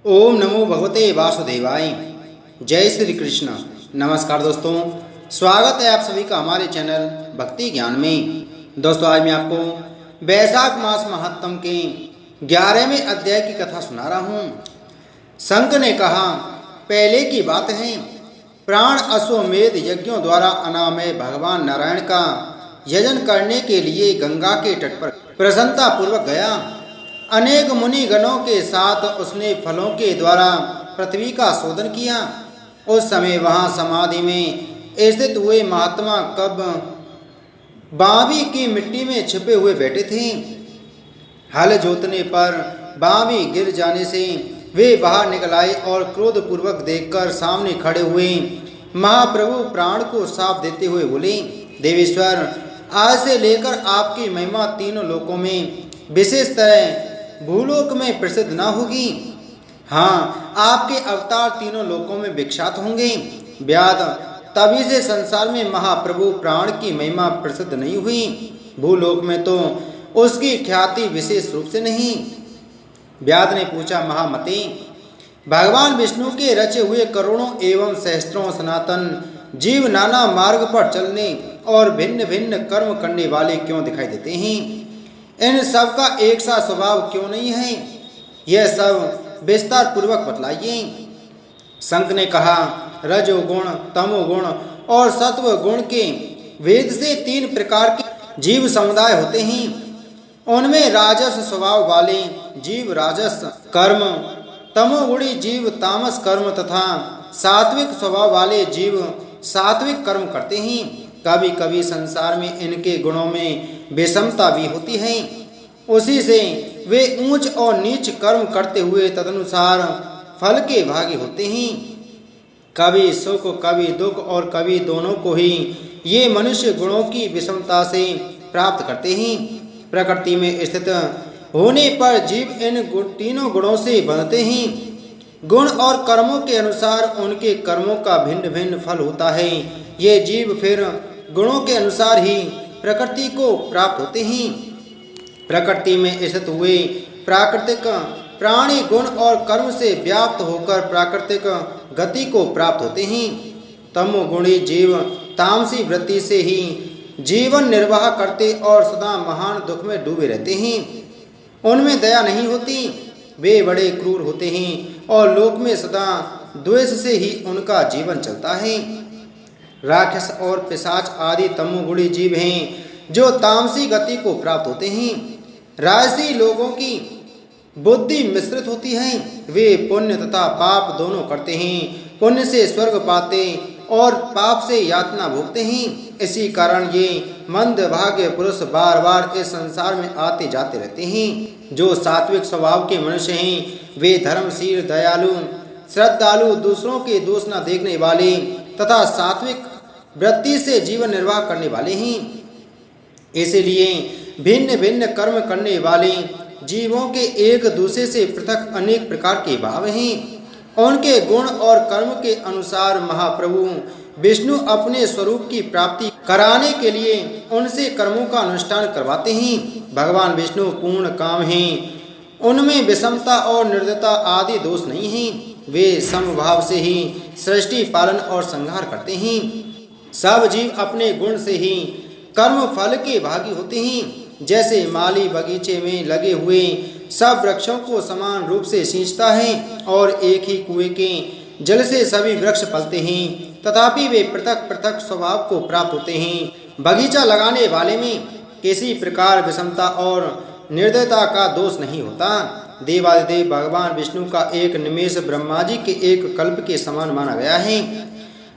ओम नमो भगवते वासुदेवाय। जय श्री कृष्ण। नमस्कार दोस्तों, स्वागत है आप सभी का हमारे चैनल भक्ति ज्ञान में। दोस्तों, आज मैं आपको वैशाख मास महात्म के 11वें अध्याय की कथा सुना रहा हूँ। शंख ने कहा, पहले की बात है, प्राण अश्वमेध यज्ञों द्वारा अनामय भगवान नारायण का यजन करने के लिए गंगा के तट पर प्रसन्नता पूर्वक गया। अनेक मुनि गणों के साथ उसने फलों के द्वारा पृथ्वी का शोधन किया। उस समय वहाँ समाधि में स्थित हुए महात्मा कब बावी की मिट्टी में छिपे हुए बैठे थे। हल जोतने पर बावी गिर जाने से वे बाहर निकल आए और क्रोध पूर्वक देखकर सामने खड़े हुए महाप्रभु प्राण को साफ देते हुए बोले, देवेश्वर, आज से लेकर आपकी महिमा तीनों लोकों में विशेष तरह भूलोक में प्रसिद्ध न होगी। हाँ, आपके अवतार तीनों लोकों में विख्यात होंगे। व्याध, तभी से संसार में महाप्रभु प्राण की महिमा प्रसिद्ध नहीं हुई। भूलोक में तो उसकी ख्याति विशेष रूप से नहीं। व्याध ने पूछा, महामते, भगवान विष्णु के रचे हुए करोड़ों एवं सहस्त्रों सनातन जीव नाना मार्ग पर चलने और भिन्न भिन्न कर्म करने वाले क्यों दिखाई देते हैं? इन सब का एक सा स्वभाव क्यों नहीं है? यह सब विस्तार पूर्वक बतलाइए। शंख ने कहा, रजोगुण, तमोगुण और सत्व गुण के वेद से 3 प्रकार के जीव समुदाय होते हैं। उनमें राजस स्वभाव वाले जीव राजस कर्म, तमोगुणी जीव तामस कर्म तथा सात्विक स्वभाव वाले जीव सात्विक कर्म करते हैं। कभी कभी संसार में इनके गुणों में विषमता भी होती है। उसी से वे ऊंच और नीच कर्म करते हुए तदनुसार फल के भागी होते हैं। कभी सुख, कभी दुख और कभी दोनों को ही ये मनुष्य गुणों की विषमता से प्राप्त करते हैं। प्रकृति में स्थित होने पर जीव इन तीनों गुणों से बनते हैं। गुण और कर्मों के अनुसार उनके कर्मों का भिन्न भिन्न फल होता है। ये जीव फिर गुणों के अनुसार ही प्रकृति को प्राप्त होते हैं। प्रकृति में स्थित हुए प्राकृतिक प्राणी गुण और कर्म से व्याप्त होकर प्राकृतिक गति को प्राप्त होते हैं। तमोगुणी जीव तामसी वृत्ति से ही जीवन निर्वाह करते और सदा महान दुख में डूबे रहते हैं। उनमें दया नहीं होती, वे बड़े क्रूर होते हैं और लोक में सदा द्वेष से ही उनका जीवन चलता है। राक्षस और पिशाच आदि तमोगुणी जीव हैं जो तामसी गति को प्राप्त होते हैं। राजसी लोगों की बुद्धि मिश्रित होती है। वे पुण्य तथा पाप दोनों करते हैं। पुण्य से स्वर्ग पाते और पाप से यातना भोगते हैं। इसी कारण ये मंदभाग्य पुरुष बार बार इस संसार में आते जाते रहते हैं। जो सात्विक स्वभाव के मनुष्य हैं वे धर्मशील, दयालु, श्रद्धालु, दूसरों के दोष न देखने वाले तथा सात्विक वृत्ति से जीवन निर्वाह करने वाले हैं। इसलिए भिन्न भिन्न कर्म करने वाले जीवों के एक दूसरे से पृथक अनेक प्रकार के भाव हैं। उनके गुण और कर्म के अनुसार महाप्रभु विष्णु अपने स्वरूप की प्राप्ति कराने के लिए उनसे कर्मों का अनुष्ठान करवाते हैं। भगवान विष्णु पूर्ण काम हैं। उनमें विषमता और निर्दयता आदि दोष नहीं हैं। वे समभाव से ही सृष्टि, पालन और संहार करते हैं। सब जीव अपने गुण से ही कर्म फल के भागी होते हैं। जैसे माली बगीचे में लगे हुए सब वृक्षों को समान रूप से सींचता है और एक ही कुएं के जल से सभी वृक्ष फलते हैं, तथापि वे पृथक पृथक स्वभाव को प्राप्त होते हैं। बगीचा लगाने वाले में किसी प्रकार विषमता और निर्दयता का दोष नहीं होता। देवादिदेव भगवान विष्णु का एक निमेष ब्रह्मा जी के एक कल्प के समान माना गया है।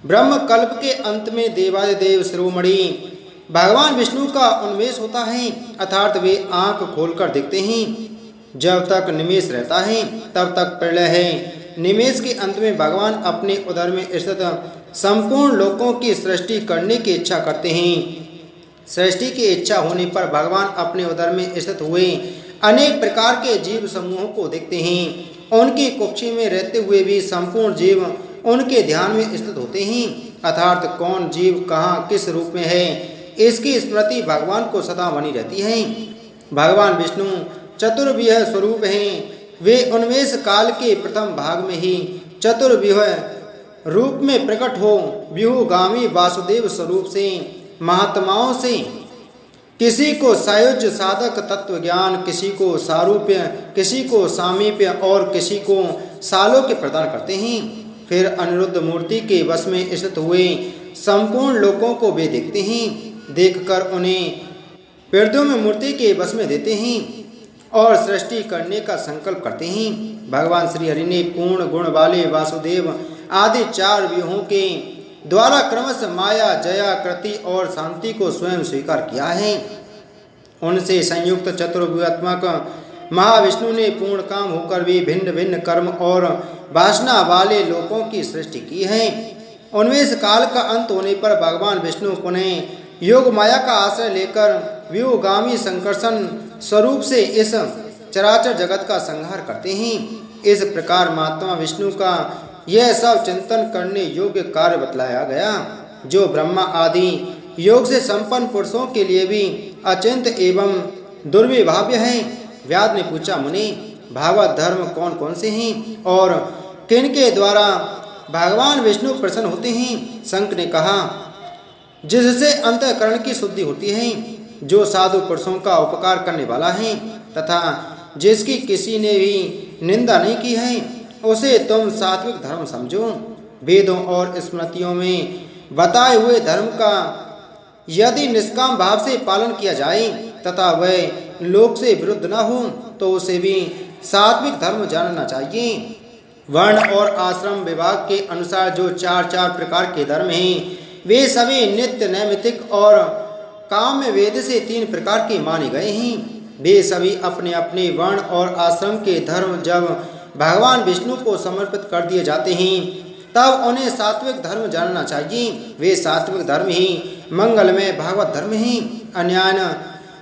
ब्रह्म कल्प के अंत में देवादिदेव शिरोमणि भगवान विष्णु का उन्मेष होता है, अर्थात वे आंख खोलकर देखते हैं। जब तक निमेष रहता है तब तक प्रलय है। निमेष के अंत में भगवान अपने उदर में स्थित संपूर्ण लोकों की सृष्टि करने की इच्छा करते हैं। सृष्टि की इच्छा होने पर भगवान अपने उदर में स्थित हुए अनेक प्रकार के जीव समूहों को देखते हैं। उनकी कुक्षी में रहते हुए भी संपूर्ण जीव उनके ध्यान में स्थित होते हैं, अर्थात कौन जीव कहाँ किस रूप में है इसकी स्मृति भगवान को सदा बनी रहती है। भगवान विष्णु चतुर्विह स्वरूप हैं। वे उन्मेष काल के प्रथम भाग में ही चतुर्व्यूह रूप में प्रकट हो व्यूहगामी वासुदेव स्वरूप से महात्माओं से किसी को सायुज्य साधक तत्व ज्ञान, किसी को सारूप्य, किसी को सामीप्य और किसी को सालोक्य प्रदान करते हैं। फिर अनिरुद्ध मूर्ति के वश में स्थित हुए संपूर्ण लोकों को वे देखते हैं, देखकर उन्हें प्रद्युम्न मूर्ति के वश में देते हैं और सृष्टि करने का संकल्प करते हैं। भगवान श्री हरि ने पूर्ण गुण वाले वासुदेव आदि 4 व्यूहों के द्वारा क्रमशः माया, जया, कृति और शांति को स्वयं स्वीकार किया है। उनसे संयुक्त चतुर्व्यूहात्मक महाविष्णु ने पूर्ण काम होकर भी भिन्न भिन्न कर्म और वासना वाले लोकों की सृष्टि की है। उन्मेष काल का अंत होने पर भगवान विष्णु पुनः योग माया का आश्रय लेकर व्यूहगामी संकर्षण स्वरूप से इस चराचर जगत का संहार करते हैं। इस प्रकार महात्मा विष्णु का यह सब चिंतन करने योग्य कार्य बतलाया गया, जो ब्रह्मा आदि योग से संपन्न पुरुषों के लिए भी अचिंत एवं दुर्विभाव्य है। व्याध ने पूछा, मुनि भागवत धर्म कौन कौन से हैं और किनके द्वारा भगवान विष्णु प्रसन्न होते हैं? शंख ने कहा, जिससे अंतःकरण की शुद्धि होती है, जो साधु पुरुषों का उपकार करने वाला है तथा जिसकी किसी ने भी निंदा नहीं की है, उसे तुम सात्विक धर्म समझो। वेदों और स्मृतियों में बताए हुए धर्म का यदि निष्काम भाव से पालन किया जाए तथा वह लोक से विरुद्ध न हो तो उसे भी सात्विक धर्म जानना चाहिए। वर्ण और आश्रम विभाग के अनुसार जो 4 प्रकार के धर्म हैं, वे सभी नित्य, नैमित्तिक और काम्य वेद से 3 प्रकार के माने गए हैं। वे सभी अपने अपने वर्ण और आश्रम के धर्म जब भगवान विष्णु को समर्पित कर दिए जाते हैं तब उन्हें सात्विक धर्म जानना चाहिए। वे सात्विक धर्म ही मंगलमय भागवत धर्म ही अन्यान्य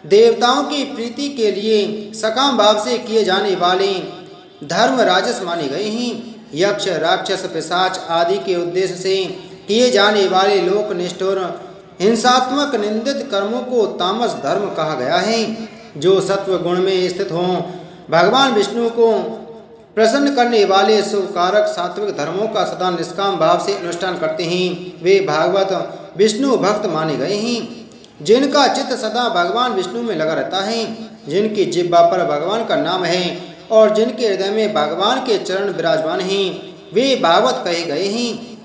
देवताओं की प्रीति के लिए सकाम भाव से किए जाने वाले धर्म राजस माने गए हैं। यक्ष, राक्षस, पिशाच आदि के उद्देश्य से किए जाने वाले लोक निष्ठुर हिंसात्मक निंदित कर्मों को तामस धर्म कहा गया है। जो सत्व गुण में स्थित हों, भगवान विष्णु को प्रसन्न करने वाले शुभकारक सात्विक धर्मों का सदा निष्काम भाव से अनुष्ठान करते हैं, वे भागवत विष्णु भक्त माने गए हैं। जिनका चित्त सदा भगवान विष्णु में लगा रहता है, जिनकी जिह्वा पर भगवान का नाम है और जिनके हृदय में भगवान के चरण विराजमान हैं, वे भागवत कहे गए हैं।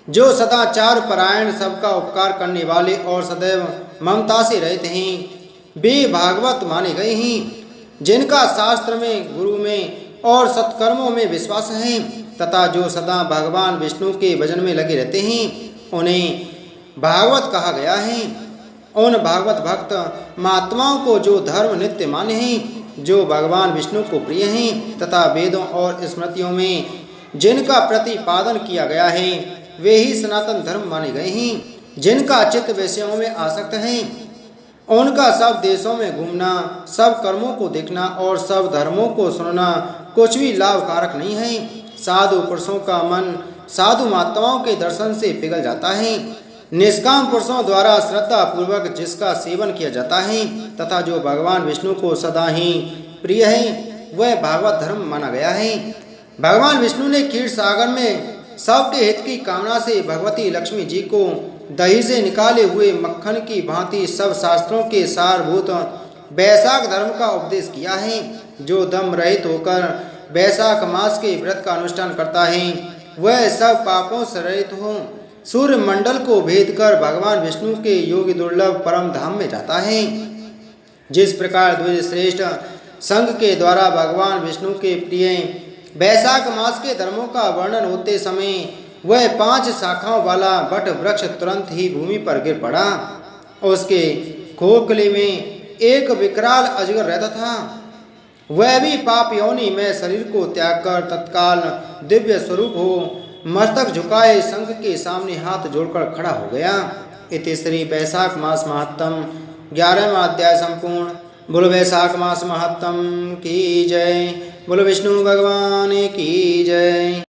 जो सदाचार परायण, सबका उपकार करने वाले और सदैव ममता से रहते हैं, वे भागवत माने गए हैं। जिनका शास्त्र में, गुरु में और सत्कर्मों में विश्वास है तथा जो सदा भगवान विष्णु के भजन में लगे रहते हैं, उन्हें भागवत कहा गया है। उन भागवत भक्त महात्माओं को जो धर्म नित्य माने हैं, जो भगवान विष्णु को प्रिय हैं तथा वेदों और स्मृतियों में जिनका प्रतिपादन किया गया है, वे ही सनातन धर्म माने गए हैं। जिनका चित्त विषयों में आसक्त है, उनका सब देशों में घूमना, सब कर्मों को देखना और सब धर्मों को सुनना कुछ भी लाभकारक नहीं है। साधु पुरुषों का मन साधु महात्माओं के दर्शन से पिघल जाता है। निष्काम पुरुषों द्वारा श्रद्धा पूर्वक जिसका सेवन किया जाता है तथा जो भगवान विष्णु को सदा ही प्रिय है, वह भागवत धर्म माना गया है। भगवान विष्णु ने क्षीर सागर में सबके हित की कामना से भगवती लक्ष्मी जी को दही से निकाले हुए मक्खन की भांति सब शास्त्रों के सारभूत वैशाख धर्म का उपदेश किया है। जो दम रहित होकर वैशाख मास के व्रत का अनुष्ठान करता है, वह सब पापों से रहित हो सूर्य मंडल को भेद कर भगवान विष्णु के योगी दुर्लभ परम धाम में जाता है। जिस प्रकार द्विज श्रेष्ठ संघ के द्वारा भगवान विष्णु के प्रिय वैशाख मास के धर्मों का वर्णन होते समय वह 5 शाखाओं वाला बट वृक्ष तुरंत ही भूमि पर गिर पड़ा। उसके खोखले में एक विकराल अजगर रहता था। वह भी पाप योनि में शरीर को त्याग कर तत्काल दिव्य स्वरूप हो मस्तक झुकाए संघ के सामने हाथ जोड़कर खड़ा हो गया। इति श्री वैशाख मास महात्म 11वां अध्याय संपूर्ण। बोलो वैशाख मास महात्म की जय। बोलो विष्णु भगवान की जय।